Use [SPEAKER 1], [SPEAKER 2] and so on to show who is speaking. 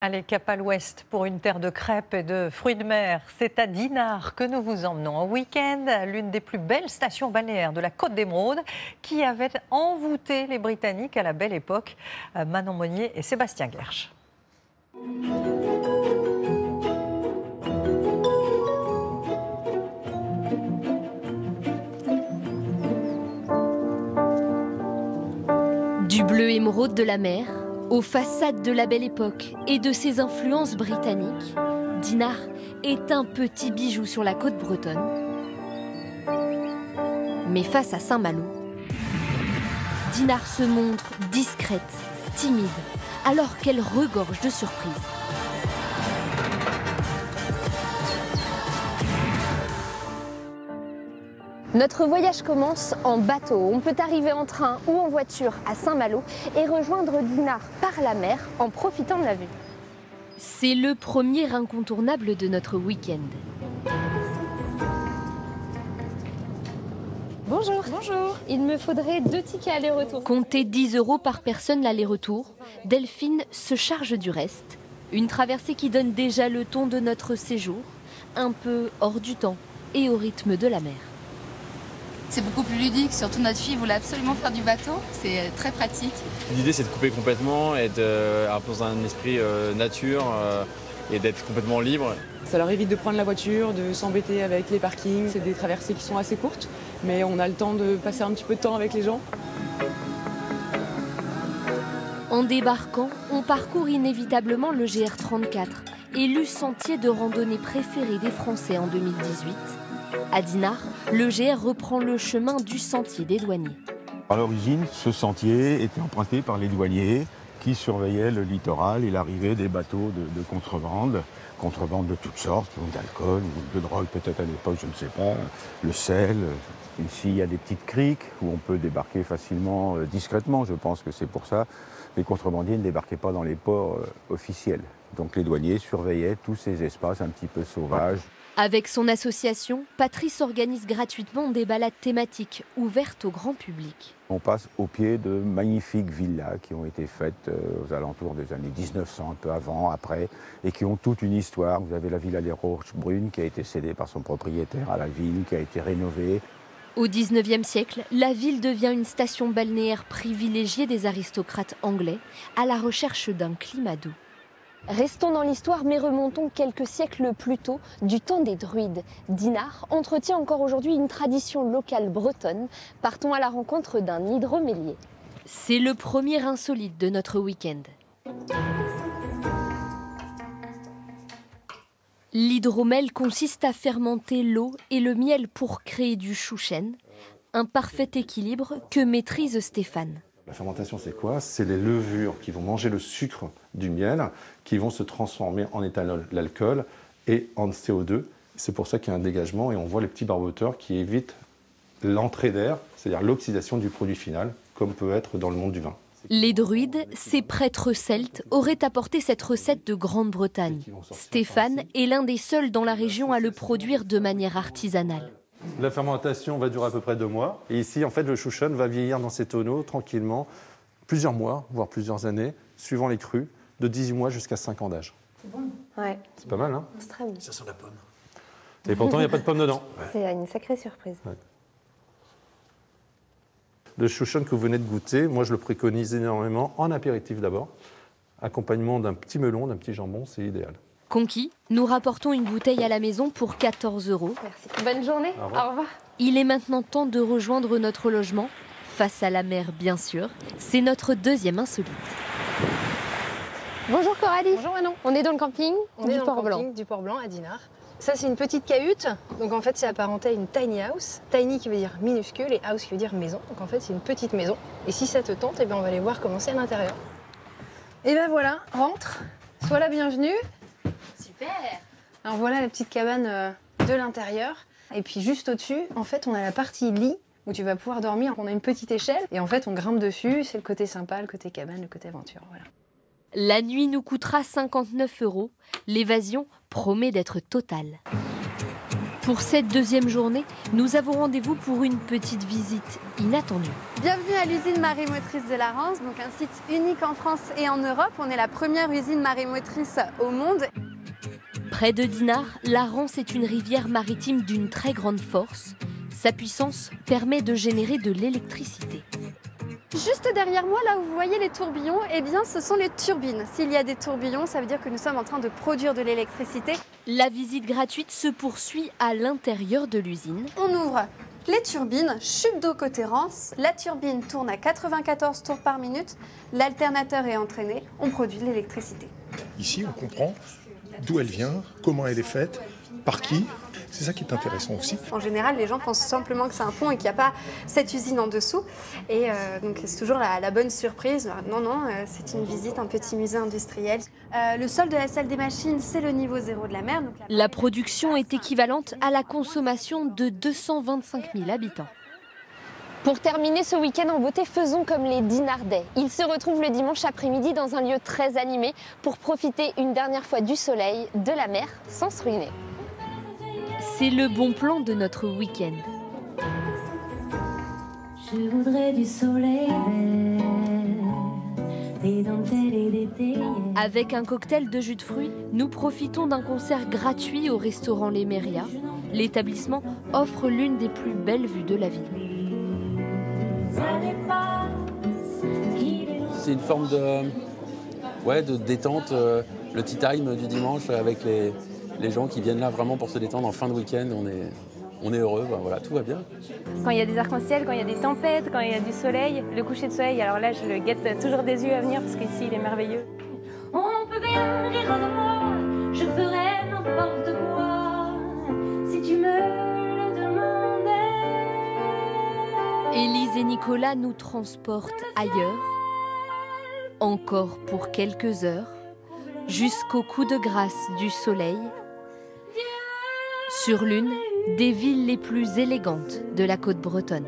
[SPEAKER 1] Allez, cap à l'ouest pour une terre de crêpes et de fruits de mer. C'est à Dinard que nous vous emmenons en week-end, l'une des plus belles stations balnéaires de la Côte d'Émeraude qui avait envoûté les Britanniques à la belle époque. Manon Monnier et Sébastien Guerche.
[SPEAKER 2] Du bleu émeraude de la mer aux façades de la belle époque et de ses influences britanniques, Dinard est un petit bijou sur la côte bretonne. Mais face à Saint-Malo, Dinard se montre discrète, timide, alors qu'elle regorge de surprises. Notre voyage commence en bateau. On peut arriver en train ou en voiture à Saint-Malo et rejoindre Dinard par la mer en profitant de la vue. C'est le premier incontournable de notre week-end. Bonjour.
[SPEAKER 3] Bonjour.
[SPEAKER 2] Il me faudrait 2 tickets aller-retour. Comptez 10 € par personne l'aller-retour. Delphine se charge du reste. Une traversée qui donne déjà le ton de notre séjour, un peu hors du temps et au rythme de la mer.
[SPEAKER 3] C'est beaucoup plus ludique, surtout notre fille voulait absolument faire du bateau, c'est très pratique.
[SPEAKER 4] L'idée c'est de couper complètement et d'être dans un esprit nature et d'être complètement libre.
[SPEAKER 5] Ça leur évite de prendre la voiture, de s'embêter avec les parkings. C'est des traversées qui sont assez courtes, mais on a le temps de passer un petit peu de temps avec les gens.
[SPEAKER 2] En débarquant, on parcourt inévitablement le GR34, élu sentier de randonnée préféré des Français en 2018. À Dinard, le GR reprend le chemin du sentier des douaniers.
[SPEAKER 6] À l'origine, ce sentier était emprunté par les douaniers qui surveillaient le littoral et l'arrivée des bateaux de contrebande. Contrebande de toutes sortes, d'alcool ou de drogue peut-être à l'époque, je ne sais pas, le sel. Ici, il y a des petites criques où on peut débarquer facilement, discrètement. Je pense que c'est pour ça. Les contrebandiers ne débarquaient pas dans les ports officiels. Donc les douaniers surveillaient tous ces espaces un petit peu sauvages.
[SPEAKER 2] Avec son association, Patrice organise gratuitement des balades thématiques ouvertes au grand public.
[SPEAKER 6] On passe au pied de magnifiques villas qui ont été faites aux alentours des années 1900, un peu avant, après, et qui ont toute une histoire. Vous avez la villa Les Roches-Brunes qui a été cédée par son propriétaire à la ville, qui a été rénovée.
[SPEAKER 2] Au XIXe siècle, la ville devient une station balnéaire privilégiée des aristocrates anglais à la recherche d'un climat doux. Restons dans l'histoire, mais remontons quelques siècles plus tôt, du temps des druides. Dinard entretient encore aujourd'hui une tradition locale bretonne. Partons à la rencontre d'un hydromélier. C'est le premier insolite de notre week-end. L'hydromel consiste à fermenter l'eau et le miel pour créer du chouchen, un parfait équilibre que maîtrise Stéphane.
[SPEAKER 7] La fermentation, c'est quoi? C'est les levures qui vont manger le sucre du miel, qui vont se transformer en éthanol, l'alcool, et en CO2. C'est pour ça qu'il y a un dégagement et on voit les petits barboteurs qui évitent l'entrée d'air, c'est-à-dire l'oxydation du produit final, comme peut être dans le monde du vin.
[SPEAKER 2] Les druides, ces prêtres celtes, auraient apporté cette recette de Grande-Bretagne. Stéphane est l'un des seuls dans la région à le produire de manière artisanale.
[SPEAKER 7] La fermentation va durer à peu près 2 mois. Et ici, en fait, le chouchen va vieillir dans ces tonneaux tranquillement, plusieurs mois, voire plusieurs années, suivant les crus, de 18 mois jusqu'à 5 ans d'âge.
[SPEAKER 8] C'est bon. Ouais.
[SPEAKER 7] C'est pas mal, hein?
[SPEAKER 8] C'est très bon.
[SPEAKER 4] Ça sent la pomme.
[SPEAKER 7] Et pourtant, il n'y a pas de pomme dedans.
[SPEAKER 8] C'est une sacrée surprise.
[SPEAKER 7] Ouais. Le chouchen que vous venez de goûter, moi, je le préconise énormément en apéritif d'abord. Accompagnement d'un petit melon, d'un petit jambon, c'est idéal.
[SPEAKER 2] Conquis, nous rapportons une bouteille à la maison pour 14 €.
[SPEAKER 8] Merci. Bonne journée.
[SPEAKER 7] Au revoir.
[SPEAKER 8] Au revoir.
[SPEAKER 2] Il est maintenant temps de rejoindre notre logement, face à la mer bien sûr. C'est notre deuxième insolite.
[SPEAKER 8] Bonjour Coralie.
[SPEAKER 3] Bonjour Manon.
[SPEAKER 8] On est dans le camping du Port-Blanc.
[SPEAKER 3] Du Port-Blanc à Dinard. Ça c'est une petite cahute, donc en fait c'est apparenté à une tiny house. Tiny qui veut dire minuscule et house qui veut dire maison. Donc en fait c'est une petite maison. Et si ça te tente, eh bien, on va aller voir comment c'est à l'intérieur. Et ben voilà, rentre, sois la bienvenue.
[SPEAKER 2] Super.
[SPEAKER 3] Alors voilà la petite cabane de l'intérieur. Et puis juste au-dessus, en fait, on a la partie lit où tu vas pouvoir dormir. On a une petite échelle et en fait, on grimpe dessus. C'est le côté sympa, le côté cabane, le côté aventure. Voilà.
[SPEAKER 2] La nuit nous coûtera 59 €. L'évasion promet d'être totale. Pour cette deuxième journée, nous avons rendez-vous pour une petite visite inattendue.
[SPEAKER 9] Bienvenue à l'usine marémotrice de la Rance, donc un site unique en France et en Europe. On est la première usine marémotrice au monde.
[SPEAKER 2] Près de Dinard, la Rance est une rivière maritime d'une très grande force. Sa puissance permet de générer de l'électricité.
[SPEAKER 9] Juste derrière moi, là où vous voyez les tourbillons, eh bien ce sont les turbines. S'il y a des tourbillons, ça veut dire que nous sommes en train de produire de l'électricité.
[SPEAKER 2] La visite gratuite se poursuit à l'intérieur de l'usine.
[SPEAKER 9] On ouvre les turbines, chute d'eau côté Rance. La turbine tourne à 94 tours par minute. L'alternateur est entraîné, on produit de l'électricité.
[SPEAKER 10] Ici, on comprend d'où elle vient, comment elle est faite, par qui. C'est ça qui est intéressant aussi.
[SPEAKER 9] En général, les gens pensent simplement que c'est un pont et qu'il n'y a pas cette usine en dessous. Et donc c'est toujours la bonne surprise. Non, non, c'est une visite, un petit musée industriel. Le sol de la salle des machines, c'est le niveau zéro de la mer. Donc
[SPEAKER 2] la production est équivalente à la consommation de 225 000 habitants.
[SPEAKER 8] Pour terminer ce week-end en beauté, faisons comme les Dinardais. Ils se retrouvent le dimanche après-midi dans un lieu très animé pour profiter une dernière fois du soleil, de la mer, sans se ruiner.
[SPEAKER 2] C'est le bon plan de notre week-end.
[SPEAKER 11] Je voudrais du soleil vert, des dentelles et des théières.
[SPEAKER 2] Avec un cocktail de jus de fruits, nous profitons d'un concert gratuit au restaurant Les Mérias. L'établissement offre l'une des plus belles vues de la ville.
[SPEAKER 12] C'est une forme de détente, le tea time du dimanche avec les gens qui viennent là vraiment pour se détendre en fin de week-end. On est heureux, voilà, tout va bien.
[SPEAKER 13] Quand il y a des arcs-en-ciel, quand il y a des tempêtes, quand il y a du soleil, le coucher de soleil, alors là je le guette toujours des yeux à venir parce qu'ici il est merveilleux.
[SPEAKER 11] On peut bien rire de moi, je ferai n'importe quoi si tu me le demandais.
[SPEAKER 2] Élise et Nicolas nous transportent ailleurs, encore pour quelques heures, jusqu'au coup de grâce du soleil, sur l'une des villes les plus élégantes de la côte bretonne.